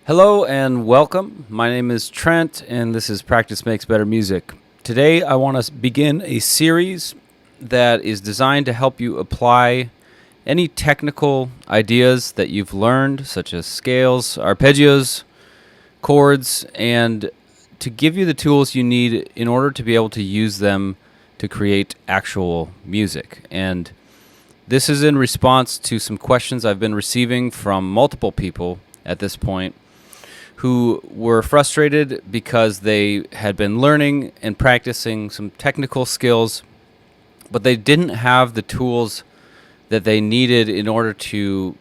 Hello and welcome. My name is Trent, and this is Practice Makes Better Music. Today, I want to begin a series that is designed to help you apply any technical ideas that you've learned, such as scales, arpeggios, chords, and to give you the tools you need in order to be able to use them to create actual music. And this is in response to some questions I've been receiving from multiple people at this point who were frustrated because they had been learning and practicing some technical skills, but they didn't have the tools that they needed in order to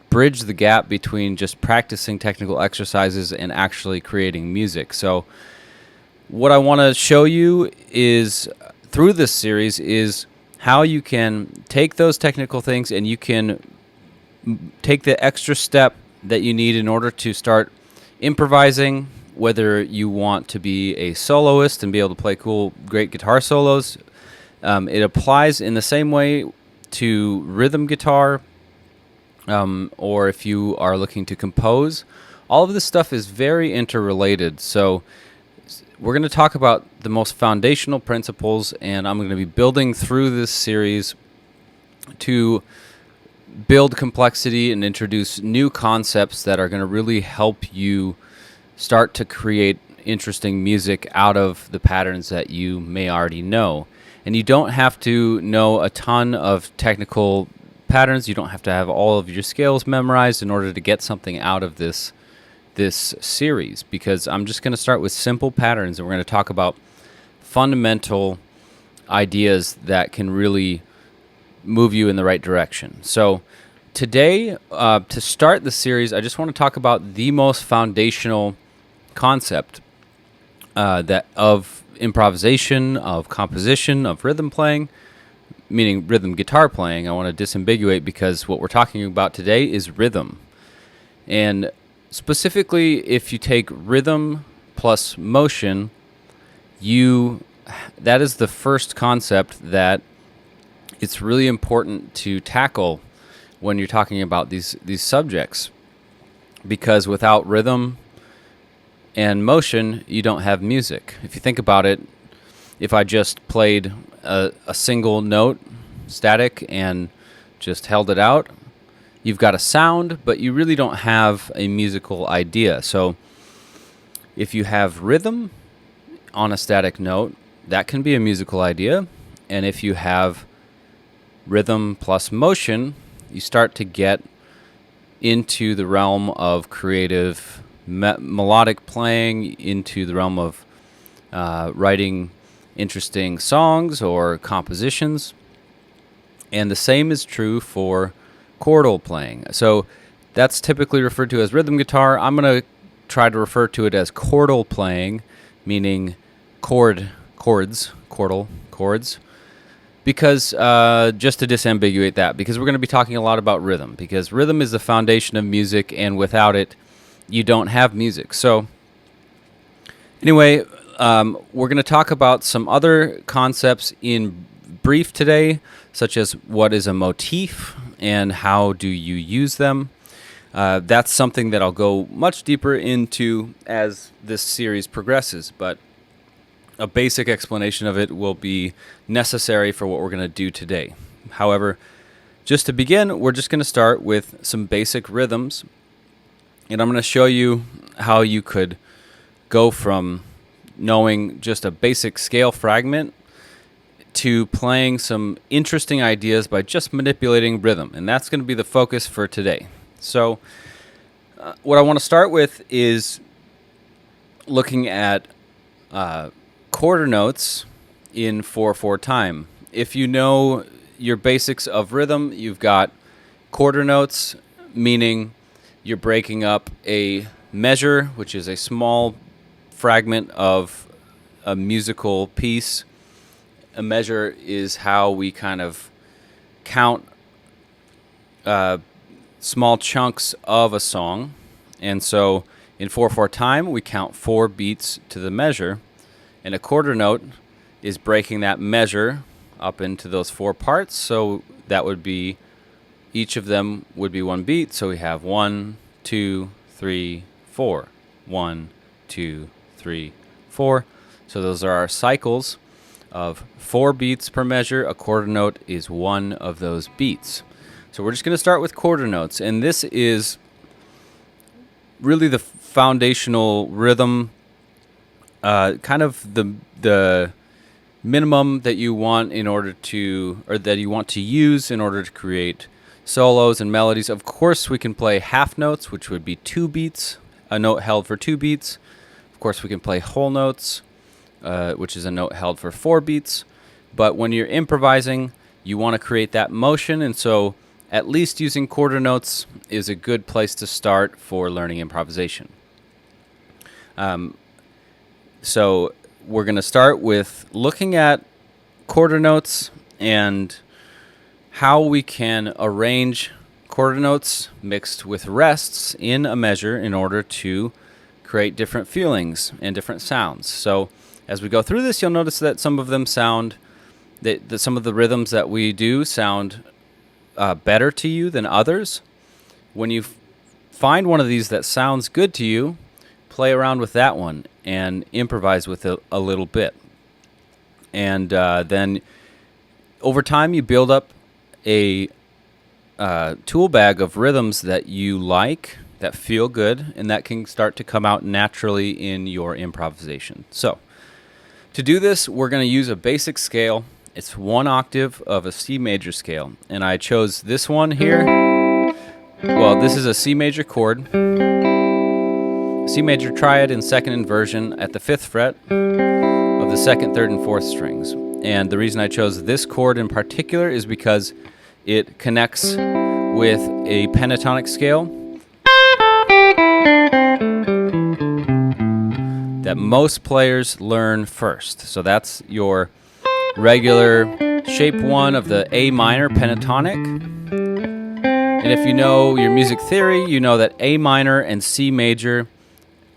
bridge the gap between just practicing technical exercises and actually creating music. So what I want to show you is, through this series, is how you can take those technical things and you can take the extra step that you need in order to start improvising, whether you want to be a soloist and be able to play cool, great guitar solos. It applies in the same way to rhythm guitar, or if you are looking to compose. All of this stuff is very interrelated. So we're going to talk about the most foundational principles, and I'm going to be building through this series to build complexity and introduce new concepts that are going to really help you start to create interesting music out of the patterns that you may already know. And you don't have to know a ton of technical patterns. You don't have to have all of your scales memorized in order to get something out of this series, because I'm just going to start with simple patterns, and we're going to talk about fundamental ideas that can really move you in the right direction. So today, to start the series, I just want to talk about the most foundational concept that of improvisation, of composition, of rhythm playing, meaning rhythm guitar playing. I want to disambiguate, because what we're talking about today is rhythm. And specifically, if you take rhythm plus motion, that is the first concept that it's really important to tackle when you're talking about these subjects, because without rhythm and motion, you don't have music. If you think about it, if I just played a single note, static, and just held it out, you've got a sound, but you really don't have a musical idea. So if you have rhythm on a static note, that can be a musical idea. And if you have rhythm plus motion, you start to get into the realm of creative melodic playing, into the realm of writing interesting songs or compositions. And the same is true for chordal playing. So that's typically referred to as rhythm guitar. I'm going to try to refer to it as chordal playing, meaning chords, because just to disambiguate that, because we're going to be talking a lot about rhythm, because rhythm is the foundation of music, and without it, you don't have music. So anyway, we're going to talk about some other concepts in brief today, such as what is a motif and how do you use them. That's something that I'll go much deeper into as this series progresses, but a basic explanation of it will be necessary for what we're going to do today. However, just to begin, we're just going to start with some basic rhythms, and I'm going to show you how you could go from knowing just a basic scale fragment to playing some interesting ideas by just manipulating rhythm, and that's going to be the focus for today. So what I want to start with is looking at quarter notes in 4/4 time. If you know your basics of rhythm, you've got quarter notes, meaning you're breaking up a measure, which is a small fragment of a musical piece. A measure is how we kind of count small chunks of a song. And so in 4/4 time, we count 4 beats to the measure. And a quarter note is breaking that measure up into those 4 parts. So that would be, each of them would be 1 beat. So we have 1, 2, 3, 4. 1, 2, 3, 4. So those are our cycles of 4 beats per measure. A quarter note is one of those beats. So we're just going to start with quarter notes, and this is really the foundational rhythm, kind of the minimum that you want in order to, or that you want to use in order to create solos and melodies. Of course, we can play half notes, which would be 2 beats, a note held for 2 beats. Of course, we can play whole notes, which is a note held for 4 beats. But when you're improvising, you want to create that motion, and so at least using quarter notes is a good place to start for learning improvisation. So we're going to start with looking at quarter notes and how we can arrange quarter notes mixed with rests in a measure in order to create different feelings and different sounds. So as we go through this, you'll notice that some of them sound, that some of the rhythms that we do sound better to you than others. When you find one of these that sounds good to you, play around with that one and improvise with it a little bit. And then over time you build up a tool bag of rhythms that you like, that feel good, and that can start to come out naturally in your improvisation. So to do this, we're going to use a basic scale. It's 1 octave of a C major scale, and I chose this one here. Well, this is a C major chord, C major triad in second inversion at the 5th fret of the 2nd, 3rd, and 4th strings. And the reason I chose this chord in particular is because it connects with a pentatonic scale that most players learn first. So that's your regular shape 1 of the A minor pentatonic. And if you know your music theory, you know that A minor and C major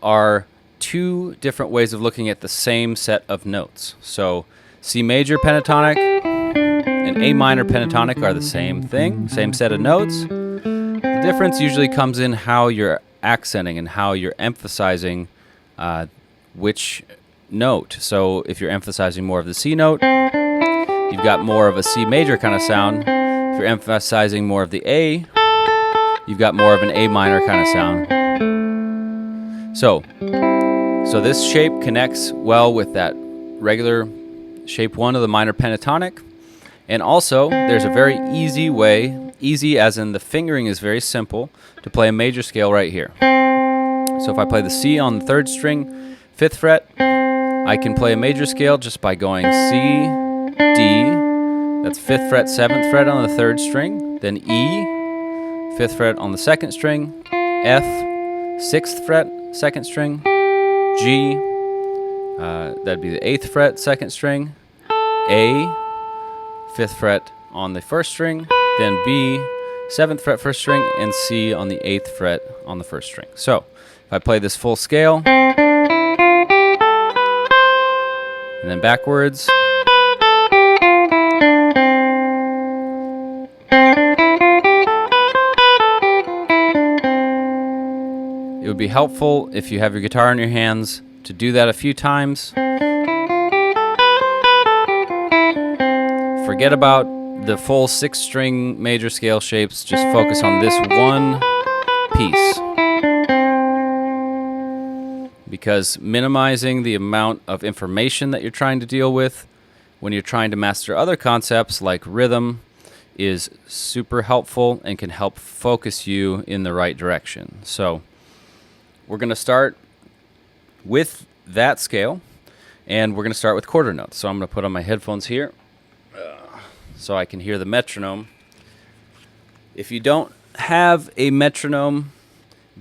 are 2 different ways of looking at the same set of notes. So C major pentatonic and A minor pentatonic are the same thing, same set of notes. The difference usually comes in how you're accenting and how you're emphasizing which note. So if you're emphasizing more of the C note, you've got more of a C major kind of sound. If you're emphasizing more of the A, you've got more of an A minor kind of sound. So this shape connects well with that regular shape 1 of the minor pentatonic. And also, there's a very easy way, easy as in the fingering is very simple, to play a major scale right here. So if I play the C on the 3rd string, 5th fret, I can play a major scale just by going C, D, that's 5th fret, 7th fret on the 3rd string, then E, 5th fret on the 2nd string, F, 6th fret, 2nd string, G, that'd be the 8th fret, 2nd string, A, 5th fret on the 1st string, then B, 7th fret 1st string, and C on the 8th fret on the 1st string. So if I play this full scale, and then backwards, it would be helpful if you have your guitar in your hands to do that a few times. Forget about the full 6-string major scale shapes. Just focus on this one piece. Because minimizing the amount of information that you're trying to deal with when you're trying to master other concepts like rhythm is super helpful and can help focus you in the right direction. So we're going to start with that scale, and we're going to start with quarter notes. So I'm going to put on my headphones here so I can hear the metronome. If you don't have a metronome,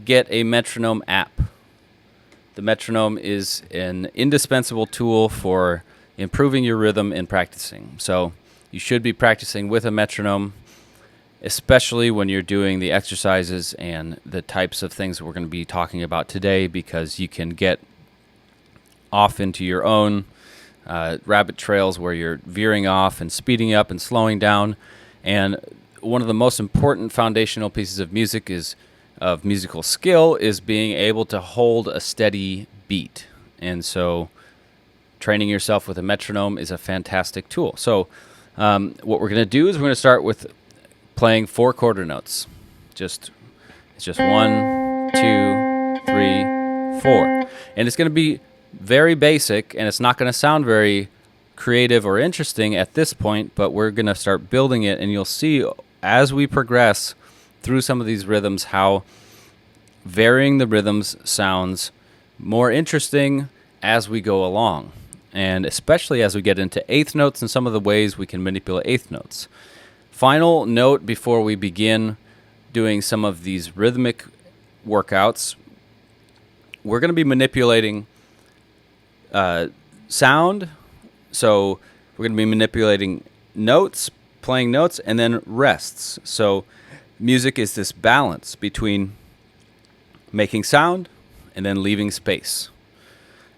get a metronome app. The metronome is an indispensable tool for improving your rhythm and practicing. So you should be practicing with a metronome, especially when you're doing the exercises and the types of things we're going to be talking about today, because you can get off into your own rabbit trails where you're veering off and speeding up and slowing down. And one of the most important foundational pieces of music is of musical skill is being able to hold a steady beat. And so training yourself with a metronome is a fantastic tool. So what we're going to do is we're going to start with playing 4 quarter notes. It's just 1, 2, 3, 4. And it's going to be very basic, and it's not going to sound very creative or interesting at this point, but we're going to start building it, and you'll see as we progress through some of these rhythms how varying the rhythms sounds more interesting as we go along, and especially as we get into eighth notes and some of the ways we can manipulate eighth notes. Final note before we begin doing some of these rhythmic workouts, we're going to be manipulating sound. So we're going to be manipulating notes, playing notes, and then rests. So music is this balance between making sound and then leaving space.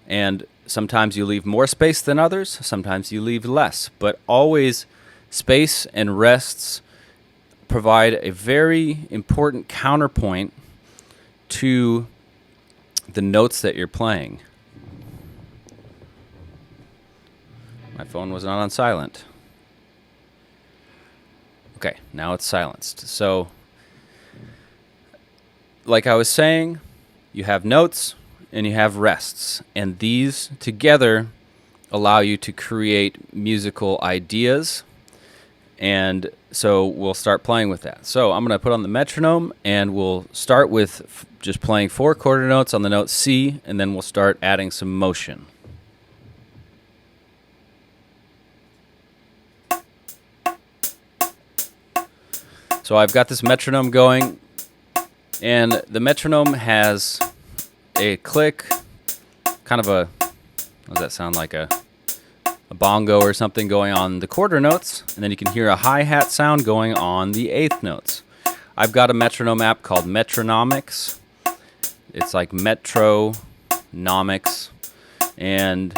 And sometimes you leave more space than others, sometimes you leave less, but always space and rests provide a very important counterpoint to the notes that you're playing. My phone was not on silent. Okay, now it's silenced. So, like I was saying, you have notes and you have rests, and these together allow you to create musical ideas. And so we'll start playing with that. So I'm going to put on the metronome, and we'll start with just playing 4 quarter notes on the note C, and then we'll start adding some motion. So I've got this metronome going, and the metronome has a click, kind of a, what does that sound like, a bongo or something going on the quarter notes, and then you can hear a hi-hat sound going on the eighth notes. I've got a metronome app called Metronomics. It's like Metronomics, and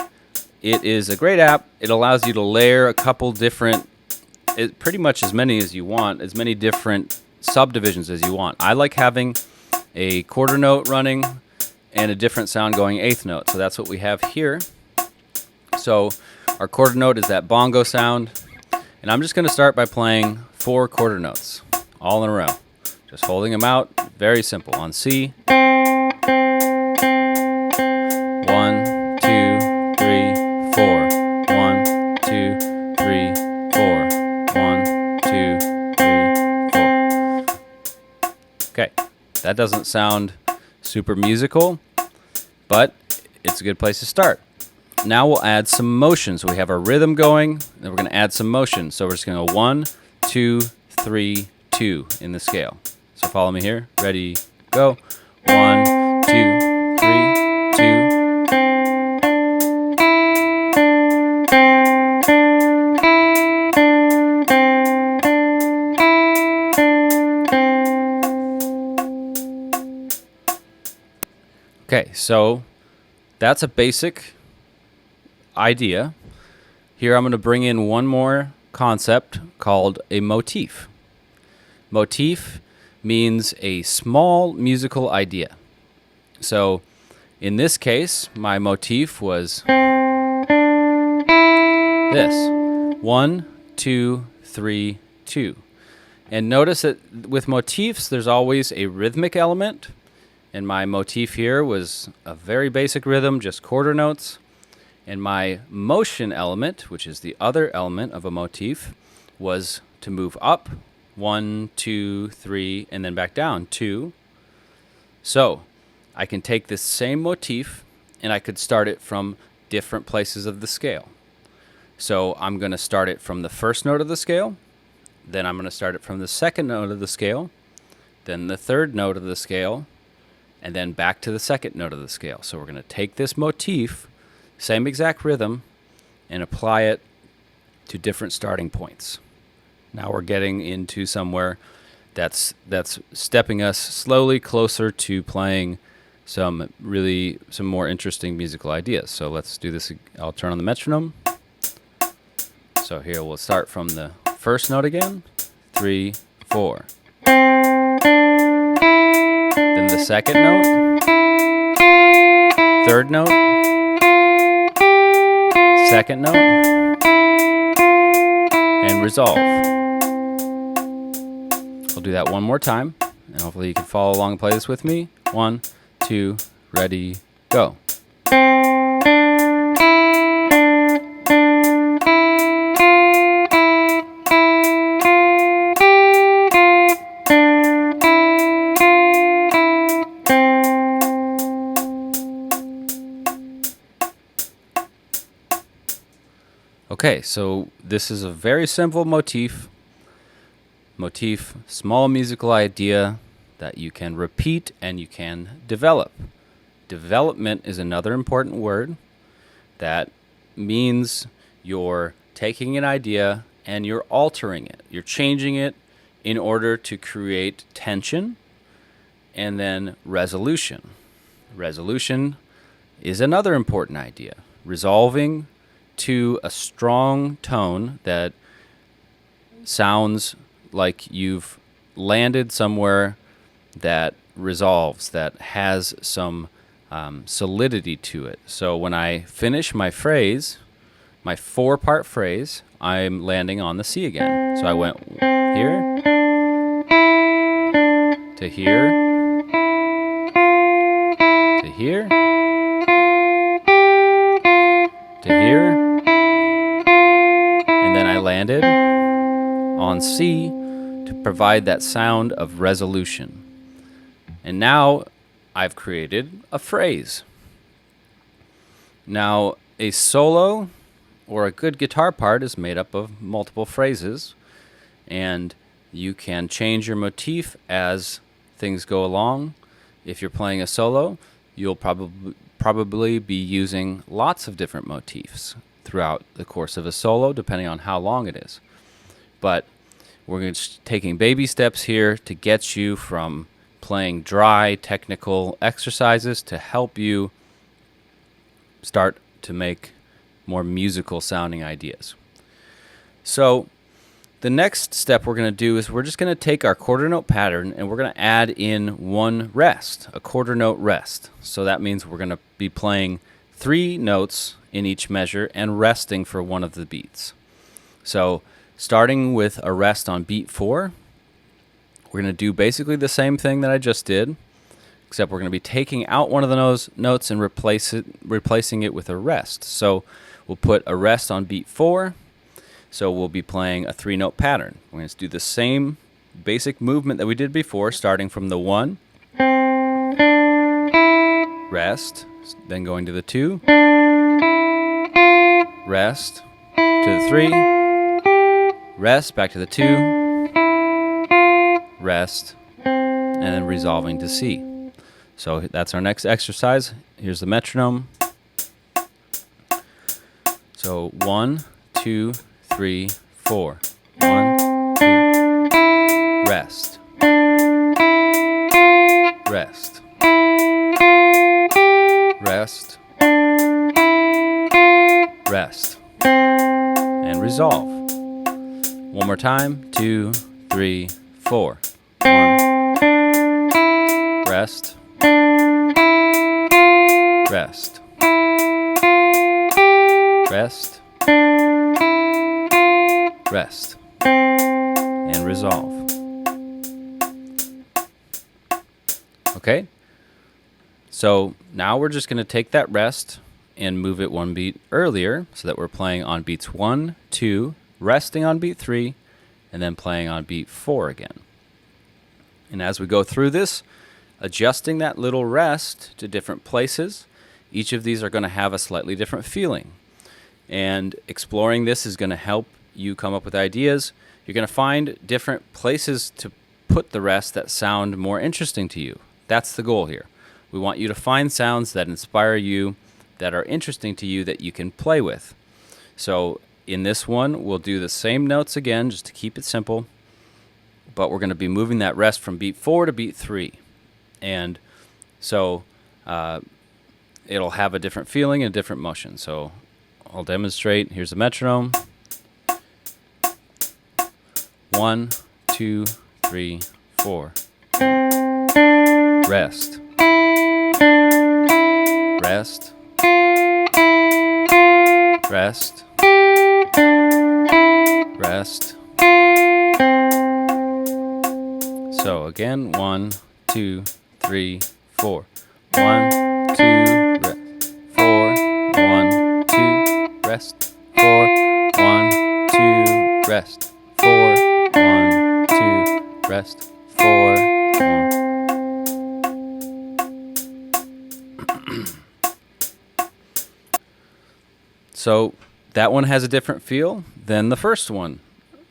it is a great app. It allows you to layer a couple different, pretty much as many as you want, as many different subdivisions as you want. I like having a quarter note running and a different sound going eighth note, so that's what we have here. So our quarter note is that bongo sound, and I'm just going to start by playing 4 quarter notes all in a row, just holding them out. Very simple. On C, 1, 2, 3, 4. 1, 2, 3, 4. 1, 2, 3, 4. Okay, that doesn't sound super musical, but it's a good place to start. Now we'll add some motion. So we have our rhythm going, then we're going to add some motion. So we're just going to go 1, 2, 3, 2 in the scale. So follow me here. Ready, go. 1, 2, 3, 2. Okay, so that's a basic idea. Here I'm going to bring in one more concept called a motif. Motif means a small musical idea. So in this case, my motif was this. 1, 2, 3, 2. And notice that with motifs, there's always a rhythmic element. And my motif here was a very basic rhythm, just quarter notes. And my motion element, which is the other element of a motif, was to move up, 1, 2, 3, and then back down, 2. So I can take this same motif, and I could start it from different places of the scale. So I'm going to start it from the first note of the scale, then I'm going to start it from the second note of the scale, then the third note of the scale, and then back to the second note of the scale. So we're going to take this motif, same exact rhythm, and apply it to different starting points. Now we're getting into somewhere that's stepping us slowly closer to playing some more interesting musical ideas. So let's do this. I'll turn on the metronome. So here we'll start from the first note again. 3, 4. then the second note, third note, second note, and resolve. I'll do that one more time, and hopefully you can follow along and play this with me. 1, 2, ready, go. Okay, so this is a very simple motif. Motif, small musical idea that you can repeat and you can develop. Development is another important word that means you're taking an idea and you're altering it. You're changing it in order to create tension and then resolution. Resolution is another important idea. Resolving to a strong tone that sounds like you've landed somewhere that resolves, that has some solidity to it. So when I finish my phrase, my 4-part phrase, I'm landing on the C again. So I went here to here to here to here, and then I landed on C to provide that sound of resolution. And now I've created a phrase. Now, a solo or a good guitar part is made up of multiple phrases, and you can change your motif as things go along. If you're playing a solo, you'll probably be using lots of different motifs throughout the course of a solo, depending on how long it is. But we're taking baby steps here to get you from playing dry technical exercises to help you start to make more musical sounding ideas. So the next step we're going to do is we're just going to take our quarter note pattern and we're going to add in one rest, a quarter note rest. So that means we're going to be playing 3 notes in each measure and resting for one of the beats. So starting with a rest on beat 4, we're going to do basically the same thing that I just did, except we're going to be taking out one of those notes and replacing it with a rest. So we'll put a rest on beat 4. So we'll be playing a 3-note pattern. We're going to do the same basic movement that we did before, starting from the 1, rest, then going to the 2, rest, to the 3, rest, back to the 2, rest, and then resolving to C. So that's our next exercise. Here's the metronome. So 1, 2, 3, 4. 1, 2, rest, rest, rest, rest, and resolve. One more time. 2, 3, 4. 1, rest, rest, rest, rest, and resolve. Okay? So now we're just going to take that rest and move it one beat earlier so that we're playing on beats 1, 2, resting on beat 3, and then playing on beat 4 again. And as we go through this, adjusting that little rest to different places, each of these are going to have a slightly different feeling. And exploring this is going to help you come up with ideas. You're going to find different places to put the rest that sound more interesting to you. That's the goal here. We want you to find sounds that inspire you, that are interesting to you, that you can play with. So in this one, we'll do the same notes again, just to keep it simple. But we're going to be moving that rest from beat 4 to beat 3. And so it'll have a different feeling and a different motion. So I'll demonstrate. Here's the metronome. 1, 2, 3, 4. rest, rest, rest, rest. So again, 1, 2, 3, 4. 1, 2, rest. 4, 1, 2, rest. 4, 1, 2, rest. 4, 1, 2, rest. 4, 1. So that one has a different feel than the first one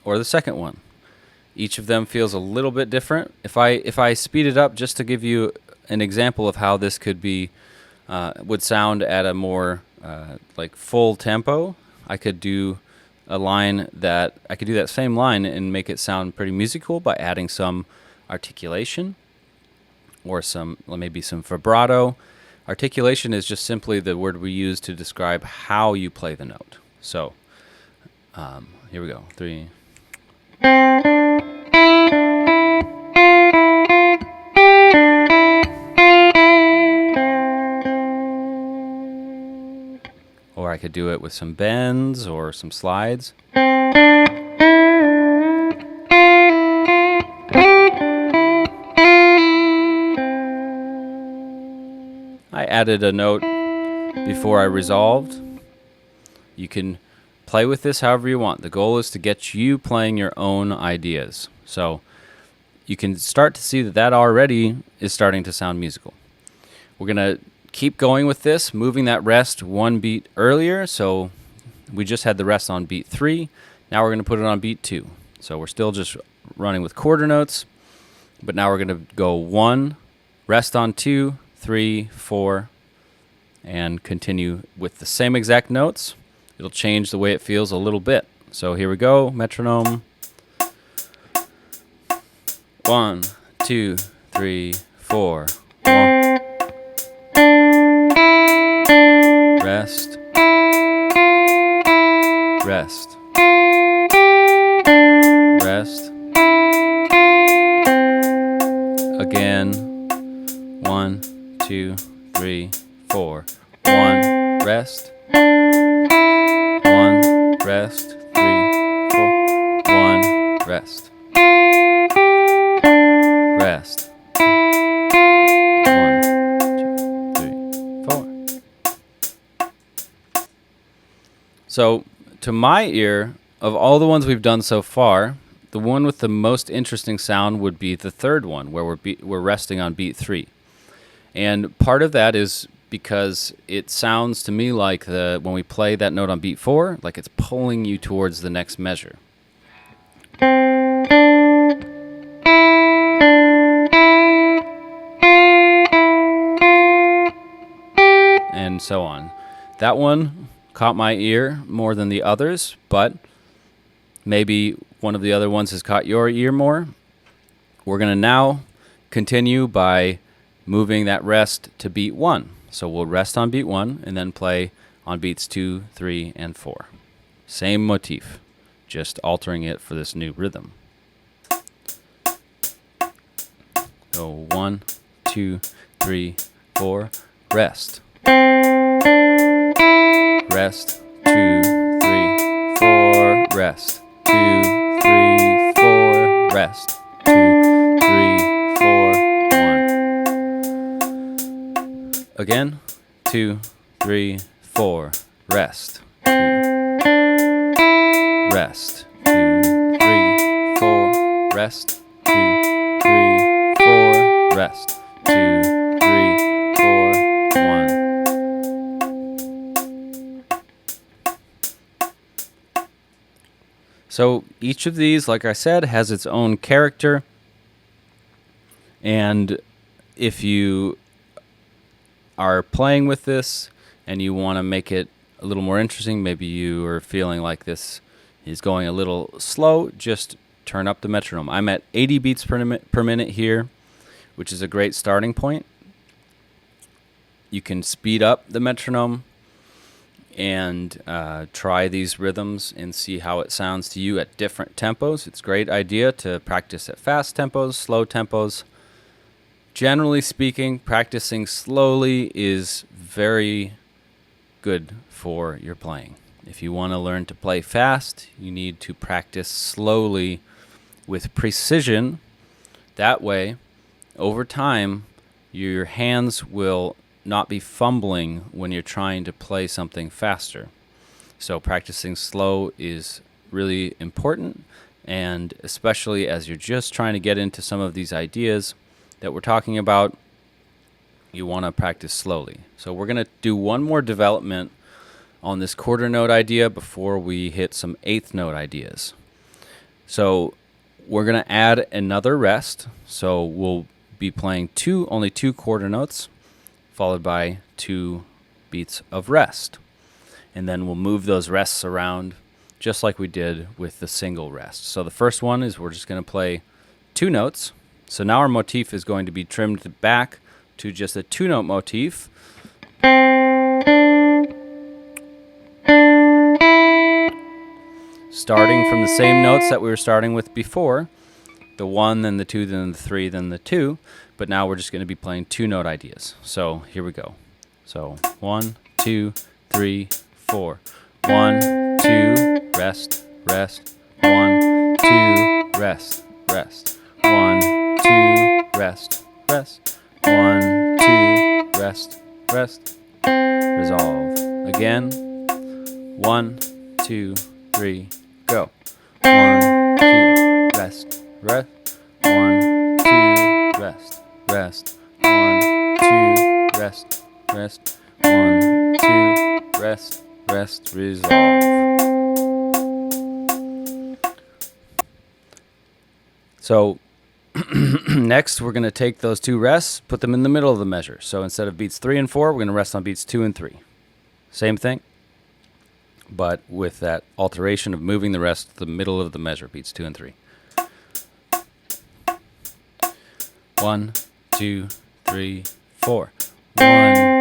or the second one. Each of them feels a little bit different. If I speed it up just to give you an example of how this could be would sound at a more like full tempo, I could do that same line and make it sound pretty musical by adding some articulation or maybe some vibrato. Articulation is just simply the word we use to describe how you play the note. So here we go. 3. Or I could do it with some bends or some slides. I added a note before I resolved. You can play with this however you want. The goal is to get you playing your own ideas. So you can start to see that already is starting to sound musical. We're going to keep going with this, moving that rest one beat earlier. So we just had the rest on beat 3. Now we're going to put it on beat 2. So we're still just running with quarter notes, but now we're going to go 1, rest on 2, 3, 4, and continue with the same exact notes. It'll change the way it feels a little bit. So here we go, metronome. 1, 2, 3, 4. 1. Rest. Rest. Rest. Again. 1, 2, 3, 4. 1. Rest. 1. Rest. 3, 4. 1. Rest. Rest. 1, 2, 3, 4. So, to my ear, of all the ones we've done so far, the one with the most interesting sound would be the third one, where we're resting on beat 3. And part of that is because it sounds to me like when we play that note on beat 4, like it's pulling you towards the next measure. And so on. That one caught my ear more than the others, but maybe one of the other ones has caught your ear more. We're going to now continue by moving that rest to beat 1. So we'll rest on beat 1 and then play on beats 2, 3, and 4. Same motif, just altering it for this new rhythm. So 1, 2, 3, 4, rest. Rest, 2, 3, 4, rest. 2, 3, 4, rest. 2, 3, 4, 1. Again, 2, 3, 4, rest. 2, rest. 2, 3, 4, rest. 2, 3, 4, rest. 2, 3, 4, 1. So each of these, like I said, has its own character. And if you are playing with this and you want to make it a little more interesting, maybe you are feeling like this is going a little slow, just turn up the metronome. I'm at 80 beats per minute here, which is a great starting point. You can speed up the metronome and try these rhythms and see how it sounds to you at different tempos. It's a great idea to practice at fast tempos, slow tempos. generally speaking, practicing slowly is very good for your playing. If you want to learn to play fast, you need to practice slowly with precision. That way, over time, your hands will not be fumbling when you're trying to play something faster. So practicing slow is really important, and especially as you're just trying to get into some of these ideas that we're talking about, you want to practice slowly. So we're going to do one more development on this quarter note idea before we hit some eighth note ideas. So we're going to add another rest. So we'll be playing only two quarter notes, followed by 2 beats of rest. And then we'll move those rests around just like we did with the single rest. So the first one is we're just going to play 2 notes. So now our motif is going to be trimmed back to just a 2-note motif. Starting from the same notes that we were starting with before, the 1, then the 2, then the 3, then the 2, but now we're just going to be playing 2-note ideas. So here we go. So 1, 2, 3, 4. 1, 2, rest, rest. 1, 2, rest, rest. 1, 2, rest, rest. 1, 2, rest, rest. Resolve. Again. 1, 2, 3, go. 1, 2, rest, rest. 1, 2, rest, rest. 1, 2, rest, rest. 1, 2, rest, rest, resolve. So next we're going to take those 2 rests, put them in the middle of the measure. So instead of beats 3 and 4, we're going to rest on beats 2 and 3. Same thing, but with that alteration of moving the rest to the middle of the measure, beats 2 and 3. 1, 2, 3, 4. 1,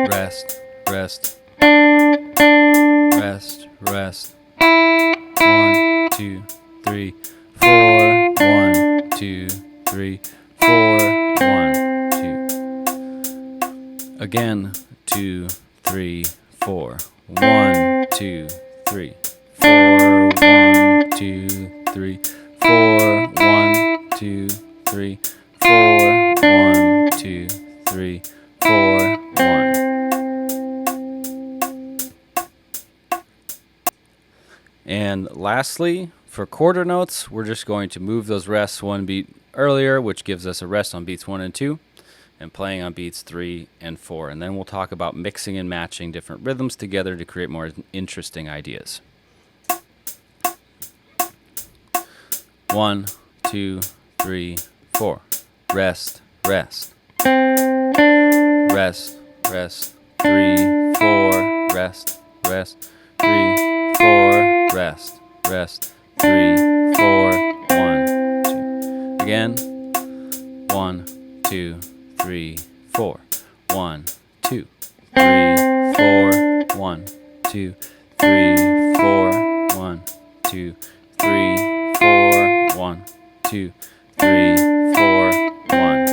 rest, rest, rest, rest. 1, 2, 3, 4. 1, 2, 3, 4. 1, 2. Again, 2, 3, 4. 1, 2, 3, 4. 1, 2, 3, 4. 1, 2, 3, 4. 1, 2, 3, 4. 1. And lastly, for quarter notes, we're just going to move those rests 1 beat earlier, which gives us a rest on beats 1 and 2, and playing on beats 3 and 4. And then we'll talk about mixing and matching different rhythms together to create more interesting ideas. 1, 2, 3, 4. Rest, rest. Rest, rest. 3, 4. Rest, rest. 3, 4. Rest, rest. 3, 4. 1, 2. Again. 1, 2, 3, 4. 1, 2, 3, 4. 1, 2, 3, 4. 1, 2, 3, 4. 1, 2, 3, 4. 1.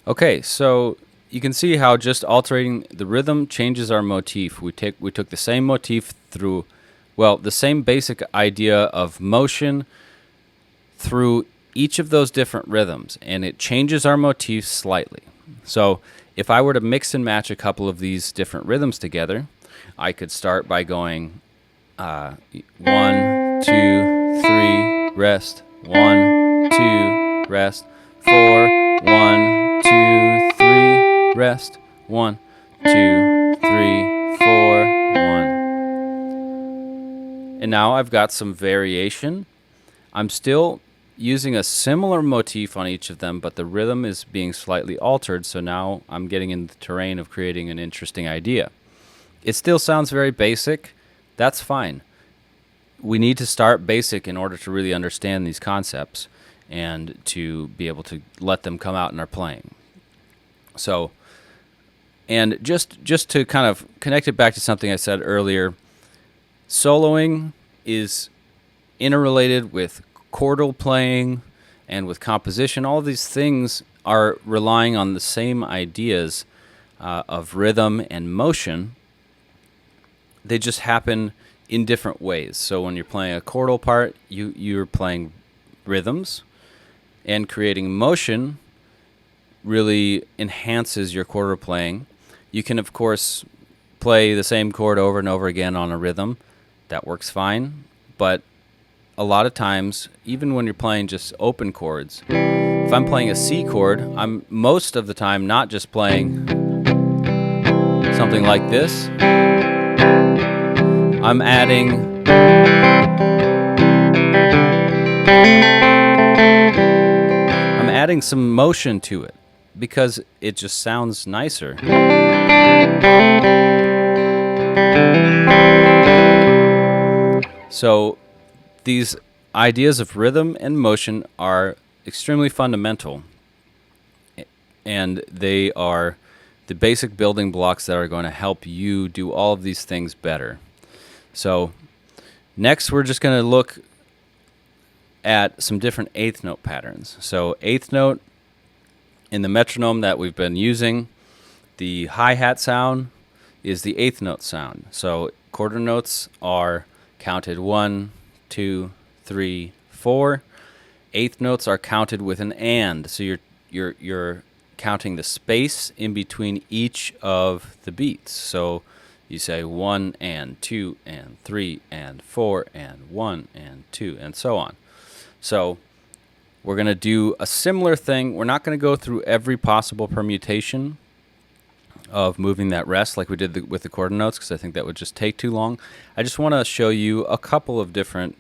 Okay, so you can see how just altering the rhythm changes our motif. We took the same motif through, well, the same basic idea of motion through each of those different rhythms, and it changes our motif slightly. So if I were to mix and match a couple of these different rhythms together, I could start by going 1, 2, 3, rest, 1, 2, rest, 4, 1, 2, 3, rest, 1, 2, 3, 4, 1. And now I've got some variation. I'm still using a similar motif on each of them, but the rhythm is being slightly altered, so now I'm getting in the terrain of creating an interesting idea. It still sounds very basic. That's fine. We need to start basic in order to really understand these concepts and to be able to let them come out in our playing. So, and just to kind of connect it back to something I said earlier, soloing is interrelated with chordal playing and with composition, all of these things are relying on the same ideas of rhythm and motion. They just happen in different ways. So when you're playing a chordal part, you're playing rhythms, and creating motion really enhances your chordal playing. You can, of course, play the same chord over and over again on a rhythm. That works fine. But a lot of times, even when you're playing just open chords, if I'm playing a C chord, I'm most of the time not just playing something like this. I'm adding some motion to it because it just sounds nicer. So these ideas of rhythm and motion are extremely fundamental, and they are the basic building blocks that are going to help you do all of these things better. So next we're just going to look at some different eighth note patterns. So eighth note in the metronome that we've been using, the hi-hat sound is the eighth note sound. So quarter notes are counted 1, 2, 3, 4. Eighth notes are counted with an and. So you're counting the space in between each of the beats. So you say 1 and 2 and 3 and 4 and 1 and 2 and so on. So we're going to do a similar thing. We're not going to go through every possible permutation of moving that rest like we did with the quarter notes, because I think that would just take too long. I just want to show you a couple of different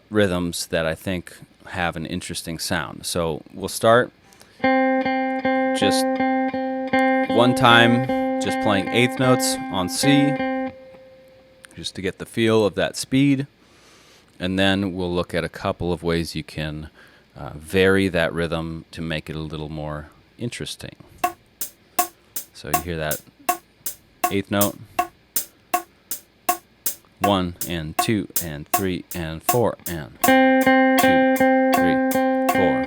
rhythms that I think have an interesting sound. So we'll start just one time, just playing eighth notes on C, just to get the feel of that speed. And then we'll look at a couple of ways you can vary that rhythm to make it a little more interesting. So you hear that eighth note. 1 and 2 and 3 and 4 and 2, 3, 4. 1,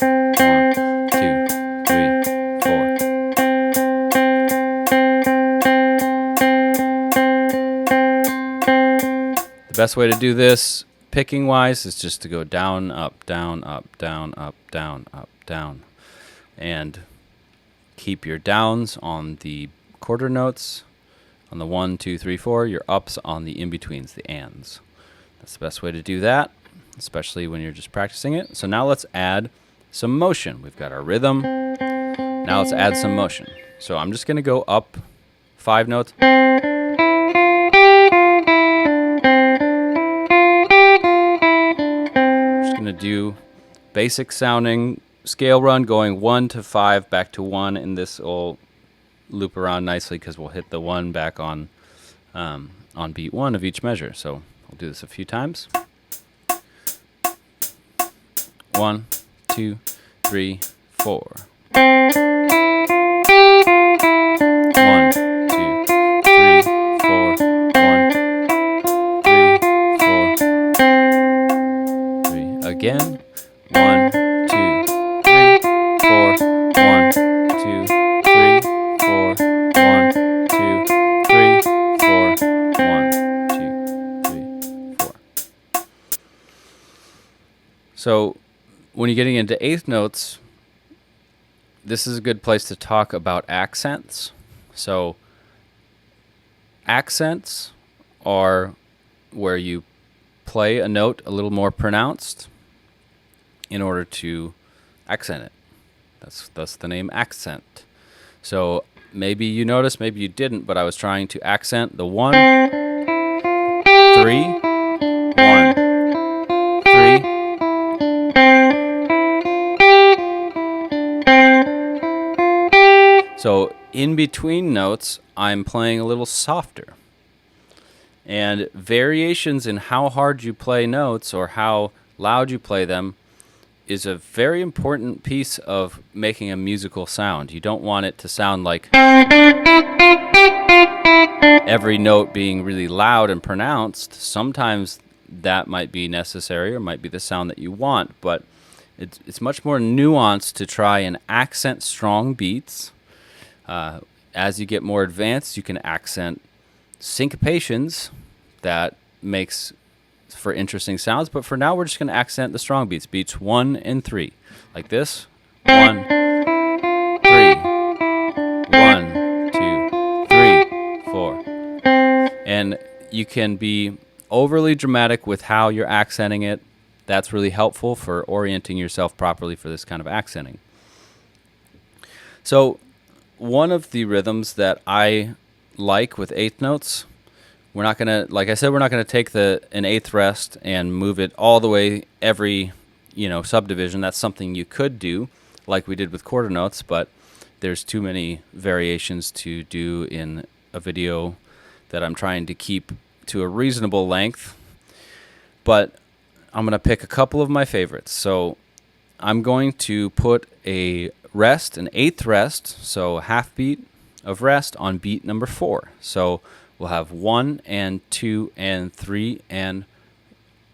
2, 3, 4. The best way to do this, picking wise, is just to go down, up, down, up, down, up, down, up, down, and keep your downs on the quarter notes. On the 1, 2, 3, 4, your ups on the in-betweens, the ands. That's the best way to do that, especially when you're just practicing it. So now let's add some motion. We've got our rhythm. Now let's add some motion. So I'm just going to go up 5 notes. I'm just going to do basic sounding scale run, going 1 to 5, back to 1, and this will loop around nicely because we'll hit the 1 back on beat 1 of each measure. So I'll do this a few times. 1, 2, 3, 4. 1, 2, 3, 4. 1, 3, 4. 3. Again. 1, 2, 3, 4. 1, 2, 3, 4. 1, 2, 3, 4. 1, 2, 3, 4. So when you're getting into eighth notes, this is a good place to talk about accents. So accents are where you play a note a little more pronounced in order to accent it. That's the name accent. So maybe you noticed, maybe you didn't, but I was trying to accent the 1, 3, 1, 3. So in between notes, I'm playing a little softer. And variations in how hard you play notes or how loud you play them is a very important piece of making a musical sound. You don't want it to sound like every note being really loud and pronounced. Sometimes that might be necessary or might be the sound that you want, but it's much more nuanced to try and accent strong beats. As you get more advanced, you can accent syncopations that makes for interesting sounds, but for now we're just going to accent the strong beats, beats 1 and 3, like this. 1, 3, 1, 2, 3, 4. And you can be overly dramatic with how you're accenting it. That's really helpful for orienting yourself properly for this kind of accenting. So one of the rhythms that I like with eighth notes, we're not going to, like I said, we're not going to take an eighth rest and move it all the way every, subdivision. That's something you could do like we did with quarter notes, but there's too many variations to do in a video that I'm trying to keep to a reasonable length. But I'm going to pick a couple of my favorites. So I'm going to put a rest, an eighth rest, so half beat of rest on beat number 4. So we'll have 1 and 2 and 3, and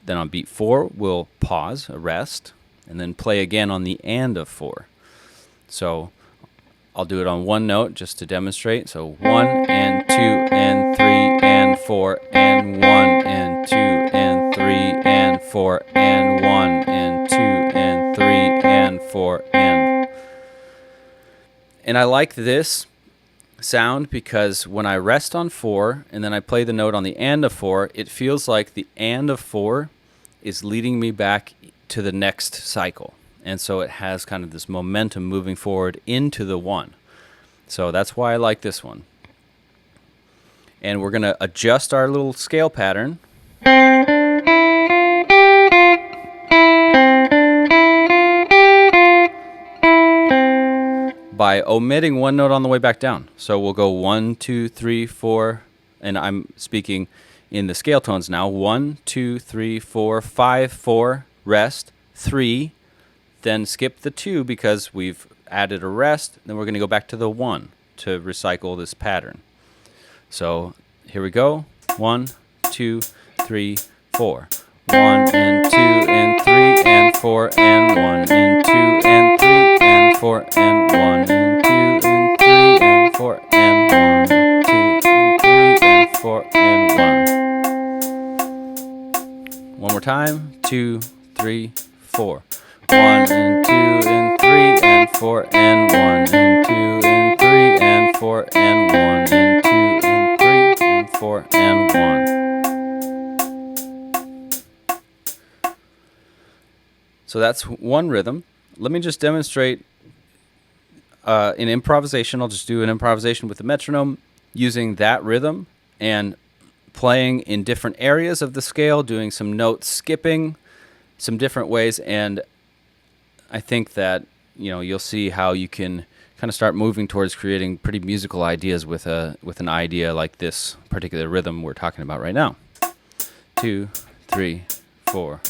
then on beat 4 we'll pause, a rest, and then play again on the and of 4. So I'll do it on one note just to demonstrate. So 1 and 2 and 3 and 4 and 1 and 2 and 3 and 4 and 1 and 2 and 3 and 4 and I like this sound because when I rest on 4 and then I play the note on the and of 4, it feels like the and of 4 is leading me back to the next cycle. And so it has kind of this momentum moving forward into the 1. So that's why I like this one. And we're going to adjust our little scale pattern. By omitting one note on the way back down. So we'll go 1, 2, 3, 4, and I'm speaking in the scale tones now. 1, 2, 3, 4, 5, 4, rest, 3, then skip the 2 because we've added a rest, then we're going to go back to the 1 to recycle this pattern. So here we go. 1, 2, 3, 4. 1 and 2 and 3 and 4 and 1 and 2 and 3 and 4 and 1 and 2 and 3 and 4 and 1 and 2 and 3 and 4 and 1. One more time. 2, 3, 4. 1 and 2 and 3 and 4 and 1 and 2 and 3 and 4 and 1 and 2 and 3 and 4 and 1. So that's one rhythm. Let me just demonstrate in improvisation. I'll just do an improvisation with the metronome using that rhythm and playing in different areas of the scale, doing some note skipping, some different ways, and I think that you'll see how you can kind of start moving towards creating pretty musical ideas with an idea like this particular rhythm we're talking about right now. 2, 3, 4.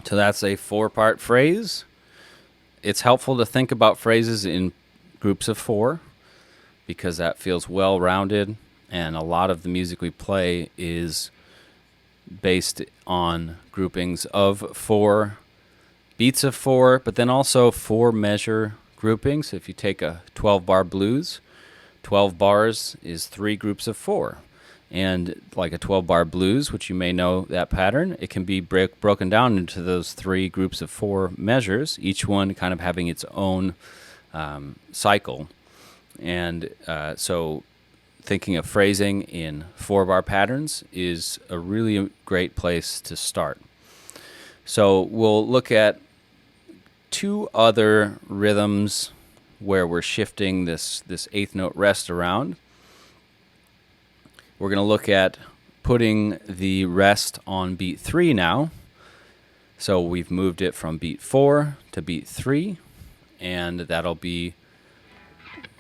So that's a 4-part phrase. It's helpful to think about phrases in groups of 4 because that feels well-rounded, and a lot of the music we play is based on groupings of 4, beats of 4, but then also 4-measure groupings. If you take a 12-bar blues, 12 bars is 3 groups of 4. And like a 12-bar blues, which you may know that pattern, it can be broken down into those 3 groups of 4 measures, each one kind of having its own cycle. And so thinking of phrasing in 4-bar patterns is a really great place to start. So we'll look at 2 other rhythms where we're shifting this eighth note rest around. We're going to look at putting the rest on beat 3 now. So we've moved it from beat 4 to beat 3, and that'll be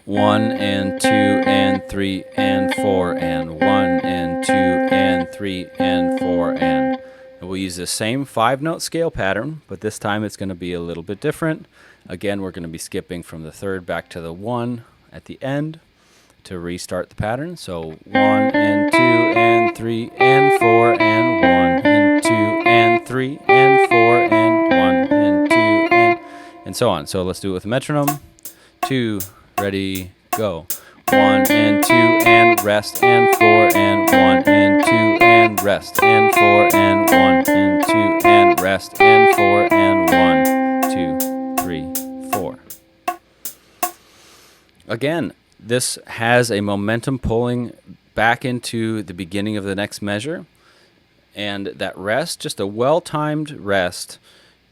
1 and 2 and 3 and 4 and 1 and 2 and 3 and 4 and And we'll use the same 5-note scale pattern, but this time it's going to be a little bit different. Again, we're going to be skipping from the third back to the 1 at the end to restart the pattern. So 1 and 2 and 3 and 4 and 1 and 2 and 3 and 4 and 1 and 2 and so on. So let's do it with a metronome. 2, ready, go. 1 and 2 and rest and 4 and 1 and 2 and rest and 4 and 1 and 2 and rest and 4 and 1, 2, 3, 4. Again, this has a momentum pulling back into the beginning of the next measure. And that rest, just a well-timed rest,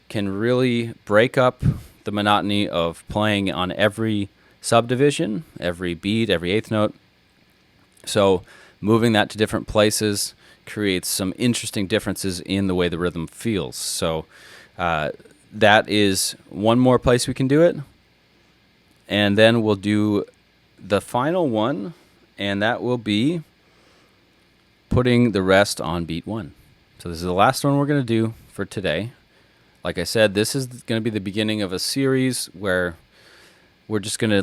can really break up the monotony of playing on every subdivision, every beat, every eighth note. So moving that to different places creates some interesting differences in the way the rhythm feels. So that is one more place we can do it. And then we'll do the final one, and that will be putting the rest on beat 1. So this is the last one we're going to do for today. Like I said, this is going to be the beginning of a series where we're just going to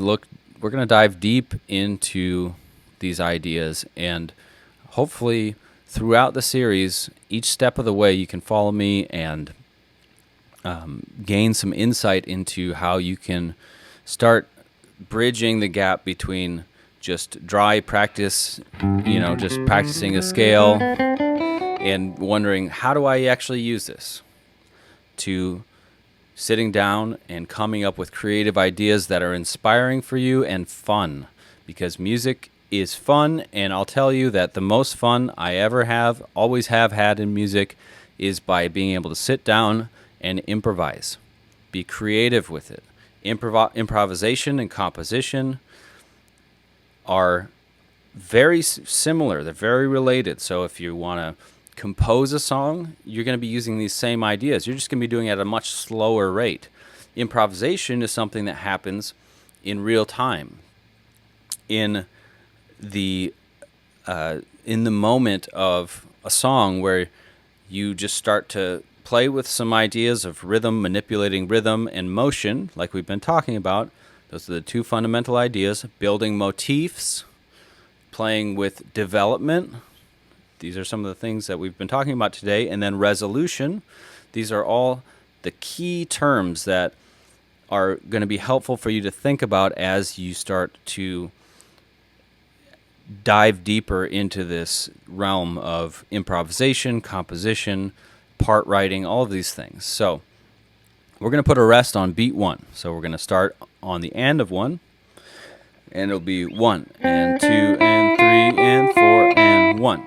we're going to dive deep into these ideas, and hopefully throughout the series, each step of the way, you can follow me and gain some insight into how you can start bridging the gap between just dry practice, just practicing a scale and wondering, how do I actually use this, to sitting down and coming up with creative ideas that are inspiring for you and fun, because music is fun. And I'll tell you that the most fun I ever always have had in music is by being able to sit down and improvise, be creative with it. Improvisation and composition are very similar. They're very related. So if you want to compose a song, you're going to be using these same ideas. You're just going to be doing it at a much slower rate. Improvisation is something that happens in real time, in the moment of a song, where you just start to play with some ideas of rhythm, manipulating rhythm and motion, like we've been talking about. Those are the two fundamental ideas. Building motifs, playing with development. These are some of the things that we've been talking about today. And then resolution. These are all the key terms that are going to be helpful for you to think about as you start to dive deeper into this realm of improvisation, composition, part writing, all of these things. So we're going to put a rest on beat 1. So we're going to start on the end of 1, and it'll be 1 and 2 and 3 and 4 and 1.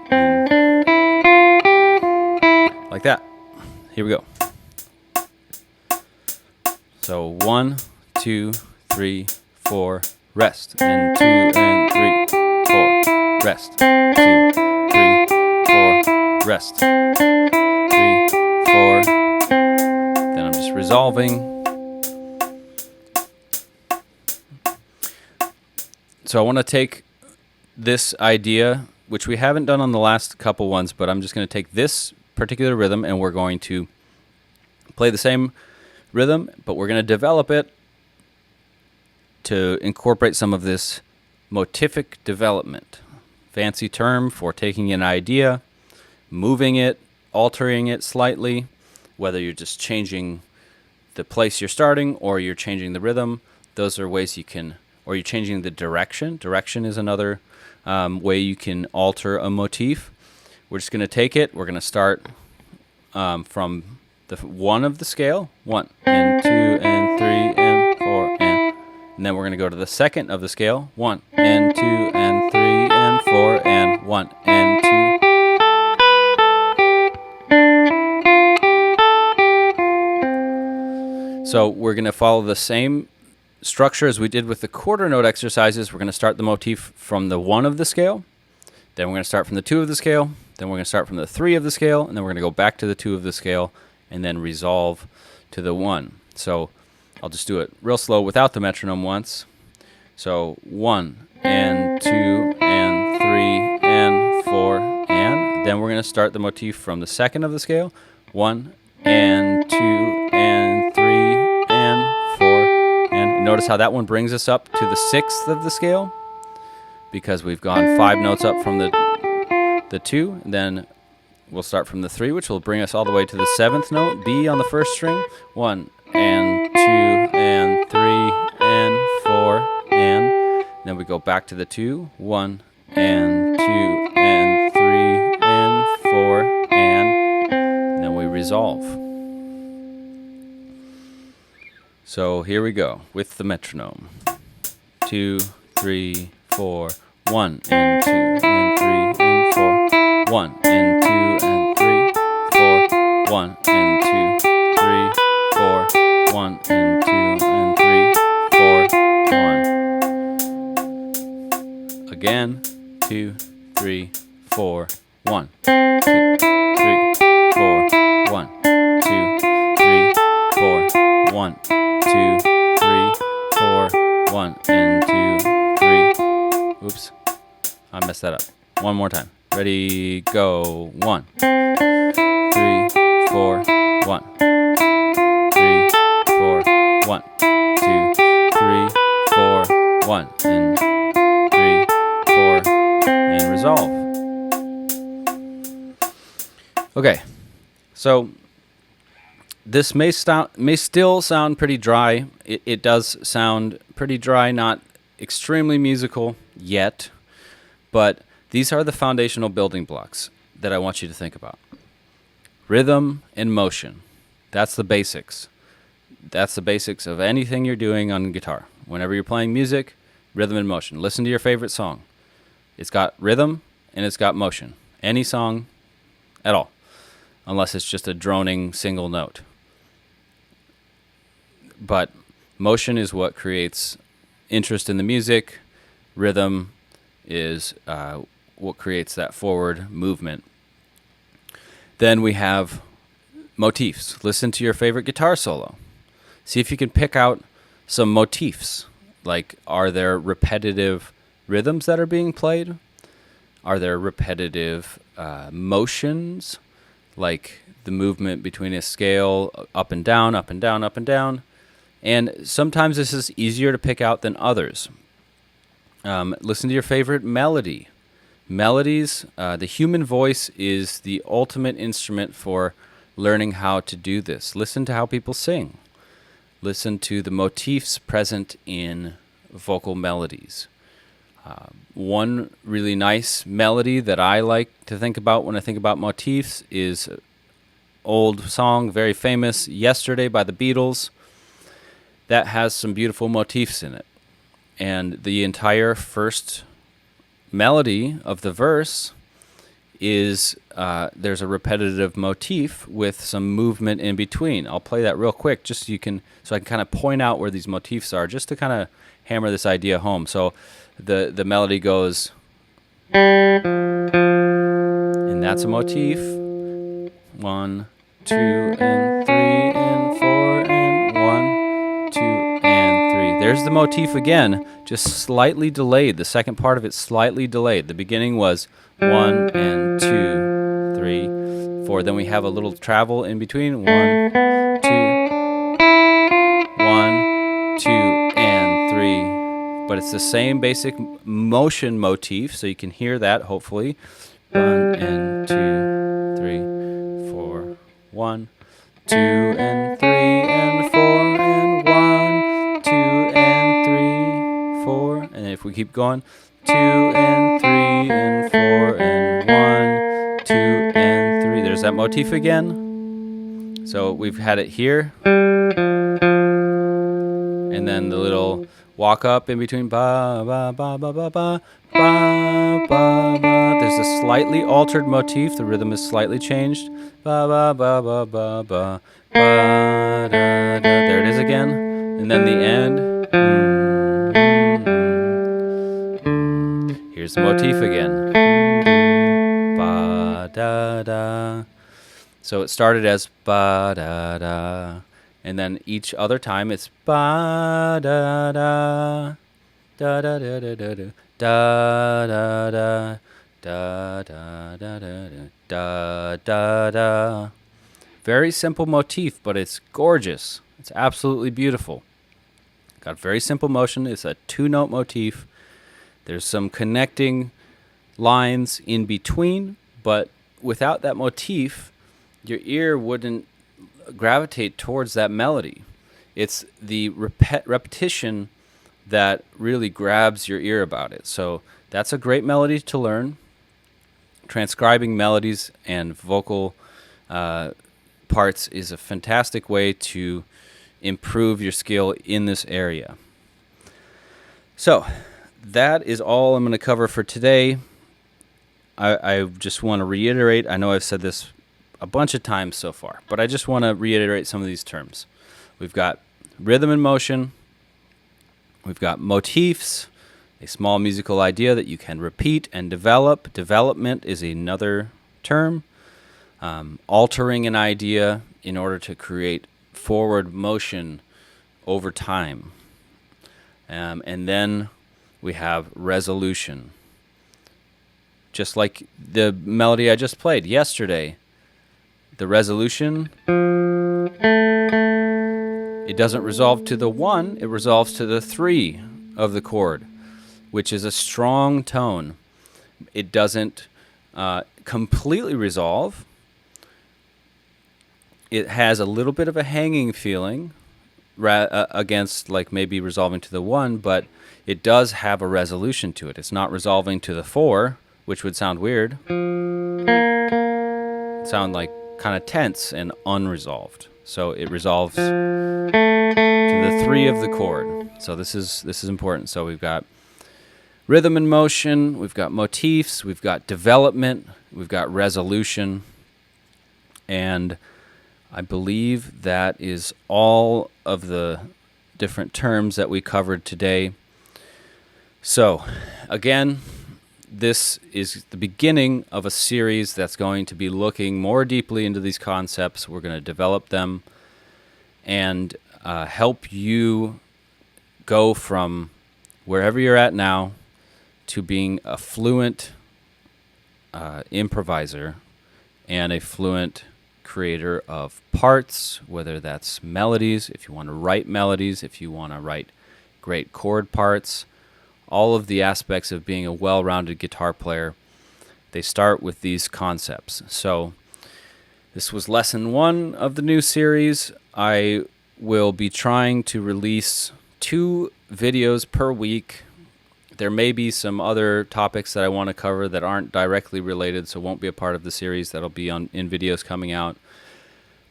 Like that. Here we go. So 1, 2, 3, 4, rest. And 2 and 3, 4, rest. 2, 3, 4, rest. 3, 4. Then I'm just resolving. So I want to take this idea, which we haven't done on the last couple ones, but I'm just going to take this particular rhythm and we're going to play the same rhythm, but we're going to develop it to incorporate some of this motific development. Fancy term for taking an idea, moving it, altering it slightly, whether you're just changing the place you're starting or you're changing the rhythm. Those are ways you can, or you're changing the direction. Direction is another way you can alter a motif. We're just going to take it. We're going to start from the 1 of the scale, 1 and 2 and 3 and 4 and then we're going to go to the 2nd of the scale, 1 and 2 and 3 and 4 and 1 and 2. So we're going to follow the same structure as we did with the quarter note exercises. We're going to start the motif from the 1 of the scale, then we're going to start from the 2 of the scale, then we're going to start from the 3 of the scale, and then we're going to go back to the 2 of the scale and then resolve to the 1. So I'll just do it real slow without the metronome once. So 1 and 2 and 3 and 4 and Then we're going to start the motif from the second of the scale. 1 and 2 and 3 and 4. And notice how that one brings us up to the sixth of the scale, because we've gone 5 notes up from the 2. And then we'll start from the 3, which will bring us all the way to the 7th note, B on the first string. 1 and 2 and 3 and 4 and then we go back to the 2. 1 and 2 and 3 and 4 and then we resolve. So here we go with the metronome. 2, 3, 4. 1 and 2 and 3 and 4. 1 and 2 and 3, 4. 1 and 2, 3, 4. 1 and 2 and 3, 4. 1. Again. 2, 3, 4. 1, 2, 3, 4. 1, 2, 3, 4. 1, 2, 3, 4. 1 and 2, 3. Oops. I messed that up. One more time. Ready, go. 1, 3, 4. 1, 3, 4. 1, 2, 3, 4. 1 and 3, 4 and resolve. Okay, so this may still sound pretty dry. It does sound pretty dry, not extremely musical yet, but these are the foundational building blocks that I want you to think about. Rhythm and motion. That's the basics. That's the basics of anything you're doing on guitar. Whenever you're playing music, rhythm and motion. Listen to your favorite song. It's got rhythm and it's got motion. Any song at all, unless it's just a droning single note. But motion is what creates interest in the music. Rhythm is what creates that forward movement. Then we have motifs. Listen to your favorite guitar solo. See if you can pick out some motifs. Like, are there repetitive rhythms that are being played? Are there repetitive motions, like the movement between a scale up and down, up and down, up and down? And sometimes this is easier to pick out than others. Listen to your favorite melody. Melodies, the human voice is the ultimate instrument for learning how to do this. Listen to how people sing. Listen to the motifs present in vocal melodies. One really nice melody that I like to think about when I think about motifs is an old song, very famous, Yesterday by the Beatles, that has some beautiful motifs in it. And the entire first melody of the verse is there's a repetitive motif with some movement in between. I'll play that real quick just so I can kind of point out where these motifs are, just to kind of hammer this idea home. So the melody goes, and that's a motif. 1, 2 and 3 and 4 and 1, 2 and 3. There's the motif again, just slightly delayed. The second part of it slightly delayed. The beginning was 1 and 2, 3, 4. Then we have a little travel in between. 1, 2, 1, 2 and 3. But it's the same basic motion motif, so you can hear that hopefully. 1 and 2, 3, 4. 1, 2 and 3 and 4 and 1, 2 and 3, 4. And if we keep going, 2 and 3 and 4 and 1, 2 and 3. There's that motif again. So we've had it here. And then the little walk up in between, ba ba ba ba ba ba ba ba ba. There's a slightly altered motif. The rhythm is slightly changed. Ba ba ba ba ba ba ba da da. There it is again. And then the end. Here's the motif again. Ba da da. So it started as ba da da. And then each other time it's ba da da da da da da da da da da Da da da da da da da da. Very simple motif, but it's gorgeous. It's absolutely beautiful. Got very simple motion. It's a 2-note motif. There's some connecting lines in between, but without that motif, your ear wouldn't gravitate towards that melody. It's the repetition that really grabs your ear about it. So that's a great melody to learn. Transcribing melodies and vocal parts is a fantastic way to improve your skill in this area. So that is all I'm going to cover for today. I just want to reiterate, I know I've said this a bunch of times so far, but I just want to reiterate some of these terms. We've got rhythm and motion. We've got motifs, a small musical idea that you can repeat and develop. Development is another term. Altering an idea in order to create forward motion over time. And then we have resolution. Just like the melody I just played yesterday, the resolution, it doesn't resolve to the 1, it resolves to the 3 of the chord, which is a strong tone. It doesn't completely resolve. It has a little bit of a hanging feeling against like maybe resolving to the 1, but it does have a resolution to it. It's not resolving to the 4, which would sound weird. Sound like kind of tense and unresolved. So it resolves to the 3 of the chord. So this is important. So we've got rhythm and motion, we've got motifs, we've got development, we've got resolution, and I believe that is all of the different terms that we covered today. So, again, this is the beginning of a series that's going to be looking more deeply into these concepts. We're going to develop them and help you go from wherever you're at now to being a fluent improviser and a fluent creator of parts, whether that's melodies, if you want to write melodies, if you want to write great chord parts, all of the aspects of being a well-rounded guitar player, they start with these concepts. So this was lesson 1 of the new series. I will be trying to release 2 videos per week. There may be some other topics that I want to cover that aren't directly related, so won't be a part of the series. That'll be in videos coming out.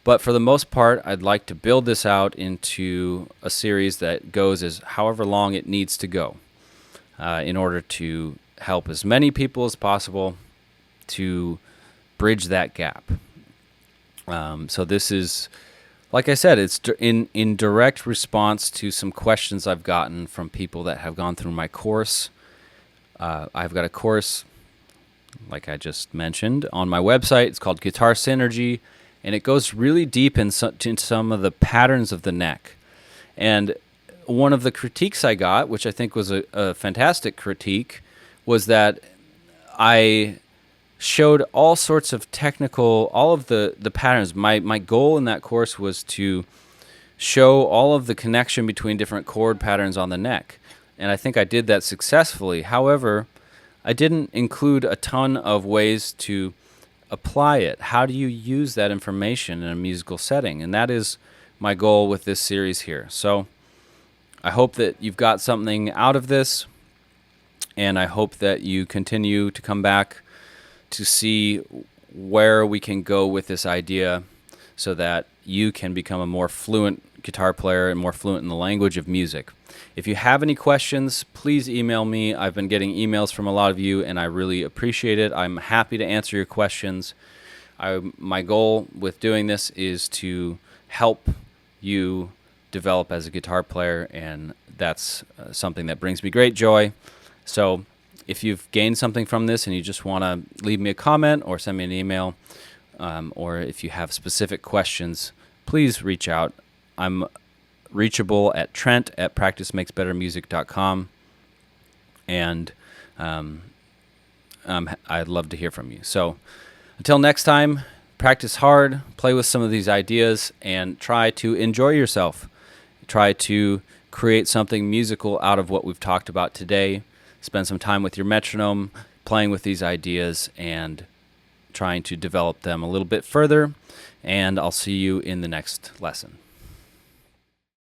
But for the most part, I'd like to build this out into a series that goes as however long it needs to go in order to help as many people as possible to bridge that gap. So this is, like I said, it's in direct response to some questions I've gotten from people that have gone through my course. I've got a course, like I just mentioned, on my website. It's called Guitar Synergy, and it goes really deep in some of the patterns of the neck. And one of the critiques I got, which I think was a fantastic critique, was that I showed all sorts of all of the patterns. My goal in that course was to show all of the connection between different chord patterns on the neck. And I think I did that successfully. However, I didn't include a ton of ways to apply it. How do you use that information in a musical setting? And that is my goal with this series here. So I hope that you've got something out of this, and I hope that you continue to come back to see where we can go with this idea so that you can become a more fluent guitar player and more fluent in the language of music. If you have any questions, please email me. I've been getting emails from a lot of you, and I really appreciate it. I'm happy to answer your questions. My goal with doing this is to help you develop as a guitar player, and that's something that brings me great joy. So if you've gained something from this and you just want to leave me a comment or send me an email, or if you have specific questions, please reach out. I'm reachable at Trent@practicemakesbettermusic.com, and I'd love to hear from you. So until next time, practice hard, play with some of these ideas, and try to enjoy yourself. Try to create something musical out of what we've talked about today. Spend some time with your metronome, playing with these ideas, and trying to develop them a little bit further. And I'll see you in the next lesson.